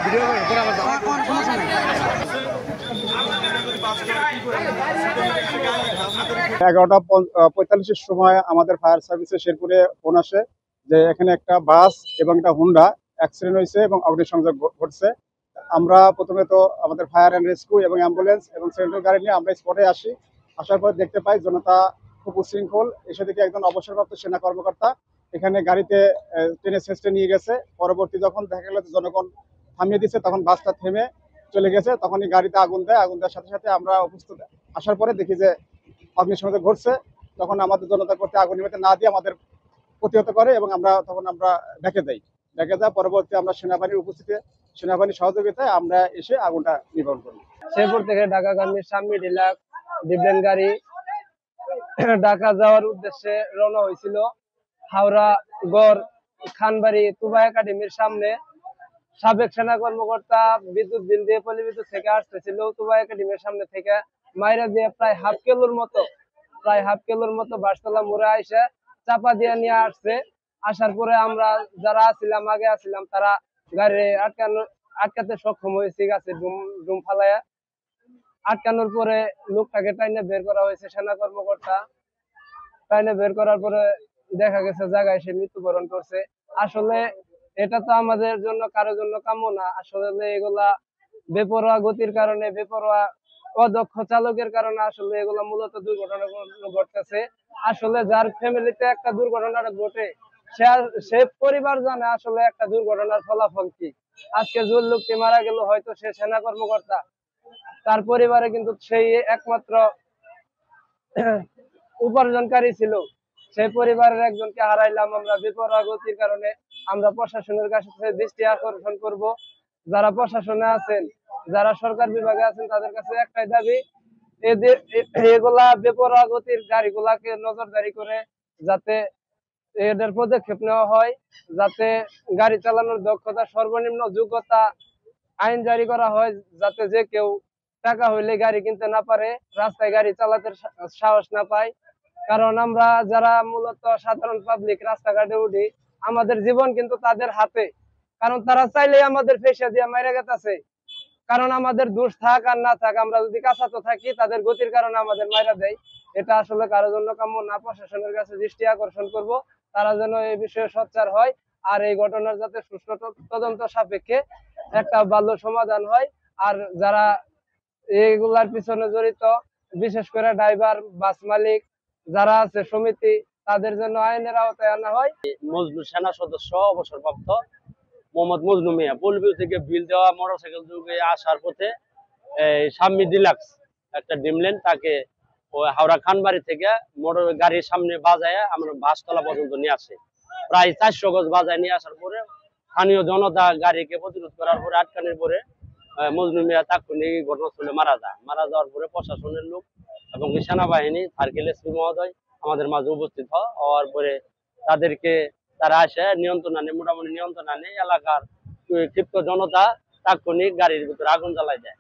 11:45-এর সময় আমাদের ফায়ার সার্ভিসে শেরপুরে ফোন আসে যে এখানে একটা বাস এবং একটা হুন্ডা অ্যাক্সিডেন্ট হয়েছে এবং অগ্নিসংযোগ ঘটছে। আমরা প্রথমে তো আমাদের ফায়ার অ্যান্ড রেস্কিউ এবং অ্যাম্বুলেন্স এবং সেন্ট্রাল গাড়ি নিয়ে আমরা স্পটে আসি। আসার পর দেখতে পাই জনতা খুব উশৃঙ্খল। এসে দেখে একজন অবসরপ্রাপ্ত সেনা কর্মকর্তা এখানে গাড়িতে টেনে ছেঁচড়ে নিয়ে গেছে। পরবর্তী যখন দেখা গেল জনগণ থামিয়ে দিচ্ছে তখন বাসটা থেমে চলে গেছে। তখনই গাড়িতে আগুন দেয়। আগুন দেওয়ার সাথে সাথে আমরা উপস্থিত আসার পরে দেখি যে অগ্নিসংযোগ ঘটছে। তখন আমাদের জনতা করতে আগুন নিভাতে না দিয়ে আমাদের প্রতিহত করে এবং আমরা ডেকে দেই। ডেকে দেওয়া পরবর্তী আমরা সেনাবাহিনীর উপস্থিতিতে সেনাবাহিনীর সহযোগিতায় আমরা এসে আগুনটা নিবারণ করি। শেরপুর থেকে ঢাকাগামী সাম্মি ডিলাক্স ডিভেন গাড়ি ঢাকা যাওয়ার উদ্দেশ্যে রওনা হয়েছিল। হাওড়া গড় খানবাড়ি তুবা একাডেমির সামনে সাবেক সেনা কর্মকর্তা বিদ্যুৎ বিল দিয়ে পল্লী থেকে আসতেছিল। তুবা একাডেমির সামনে থেকে মাইরা দিয়ে প্রায় হাফ কিলোর মতো বাসতলা মোড়ে আইসে চাপা দিয়ে নিয়ে আসছে। আসার পরে আমরা যারা আগে আসছিলাম তারা গাড়ি আটকাতে সক্ষম হয়েছি। গাছে ডুম ফালাইয়া আটকানোর পরে লোকটাকে টাইনে বের করা হয়েছে। সেনা কর্মকর্তা টাইনে বের করার পরে দেখা গেছে জায়গায় সে মৃত্যুবরণ করছে। আসলে এটা তো আমাদের জন্য কারোর জন্য কাম্য না। আসলে এগুলা বেপরোয়া গতির কারণে, বেপরোয়া অদক্ষ চালকের কারণে আসলে এগুলা মূলত দুর্ঘটনা ঘটতেছে। আসলে যার ফ্যামিলিতে একটা দুর্ঘটনা ঘটে সে পরিবার জানে আসলে একটা দুর্ঘটনার ফলাফল কি। আজকে যে লোকটি মারা গেল হয়তো সে সেনা কর্মকর্তা, তার পরিবারে কিন্তু সেই একমাত্র উপার্জনকারী ছিল। সেই পরিবারের একজনকে হারাইলাম আমরা বেপরোয়া গতির কারণে। আমরা প্রশাসনের কাছে দৃষ্টি আকর্ষণ করব, যারা প্রশাসনে আছেন, যারা সরকার বিভাগে আছেন, তাদের কাছে একটাই দাবি, এগুলা বেপরোয়া গতির গাড়িগুলাকে নজরদারি করে যাতে এদের পদক্ষেপ নেওয়া হয়, যাতে গাড়ি চালানোর দক্ষতা, সর্বনিম্ন যোগ্যতা আইন জারি করা হয়, যাতে যে কেউ টাকা হইলে গাড়ি কিনতে না পারে, রাস্তায় গাড়ি চালাতে সাহস না পায়। কারণ আমরা যারা মূলত সাধারণ পাবলিক রাস্তাঘাটে উঠি, আমাদের জীবন কিন্তু তাদের হাতে। কারণ তারা চাইলে আমাদের ফেসা দিয়ে মাইরা গেছে। কারণ আমাদের দোষ থাক আর না থাক, আমরা যদি কাছাতো থাকি তাদের গতির কারণে আমাদের মাইরা দেয়। এটা আসলে কারোর জন্য কাম্য না। প্রশাসনের কাছে দৃষ্টি আকর্ষণ করব, তারা যেন এই বিষয়ে সোচ্চার হয় আর এই ঘটনার যাতে সুষ্ঠু তদন্ত সাপেক্ষে একটা ভালো সমাধান হয়। আর যারা এইগুলার পিছনে জড়িত, বিশেষ করে ড্রাইভার, বাস মালিক যারা আছে, সমিতি, তাদের জন্য আইনের আওতায় আনা হয়। মজনু সেনা সদস্য অবসরপ্রাপ্ত মোহাম্মদ মজনু মিয়া পল্লী থেকে বিল দেওয়া মোটরসাইকেল যুগে আসার পথে সাম্মি ডিলাক্স একটা ডিমলেন তাকে হাওড়া খানবাড়ি থেকে মোটর গাড়ির সামনে বাজায় আমরা বাসতলা পর্যন্ত নিয়ে আসে। প্রায় 400 গজ বাজায় নিয়ে আসার পরে স্থানীয় জনতা গাড়িকে প্রতিরোধ করার পরে আটকানোর পরে মজনু মিয়া তাৎক্ষণিক ঘটনাস্থলে মারা যাওয়ার পরে প্রশাসনের লোক এবং সেনাবাহিনী সার্কেল এসপি মহোদয় আমাদের মাঝে উপস্থিত হওয়ার পরে তারা আসে মোটামুটি নিয়ন্ত্রণ আনে। এলাকার ক্ষিপ্ত জনতা তাৎক্ষণিক গাড়ির ভিতরে আগুন জ্বালাই দেয়।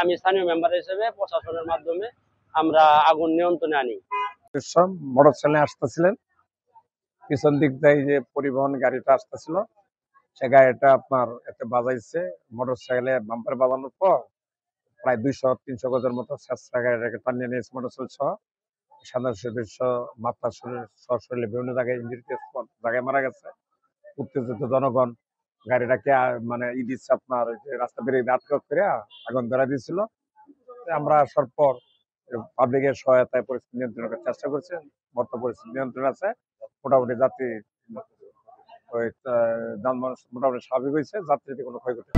আমি স্থানীয় মেম্বার হিসেবে প্রশাসনের মাধ্যমে আমরা আগুন নিয়ন্ত্রণে আনি। মোটরসাইকেলে আসতেছিলেন, পিছন দিক দিয়ে যে পরিবহন গাড়িটা আসতেছিল, সে গাড়িটা আপনার এতে বাজাইছে। মোটরসাইকেলে বাম্পার বাজানোর পর প্রায় 200-300 গজের মতো ছেঁচড়া গাড়িটাকে টানিয়ে নিয়েছে মোটরসাইকেল সহ। সাধারণ সদস্য মাথা শরীরে বিভিন্ন জায়গায় ইঞ্জুরি জায়গায় মারা গেছে। উত্তেজিত জনগণ গাড়িটাকে মানে দিচ্ছে আপনার রাস্তা বেরিয়ে আটক করে আগুন ধরা দিয়েছিল। আমরা আসার পর পাবলিকের সহায়তায় পরিস্থিতি নিয়ন্ত্রণ করার চেষ্টা করছি। বর্তমান পরিস্থিতি নিয়ন্ত্রণ আছে, মোটামুটি যাত্রী যানবাহন মোটামুটি স্বাভাবিক হয়েছে, যাত্রীতে কোনো ক্ষয়ক্ষতি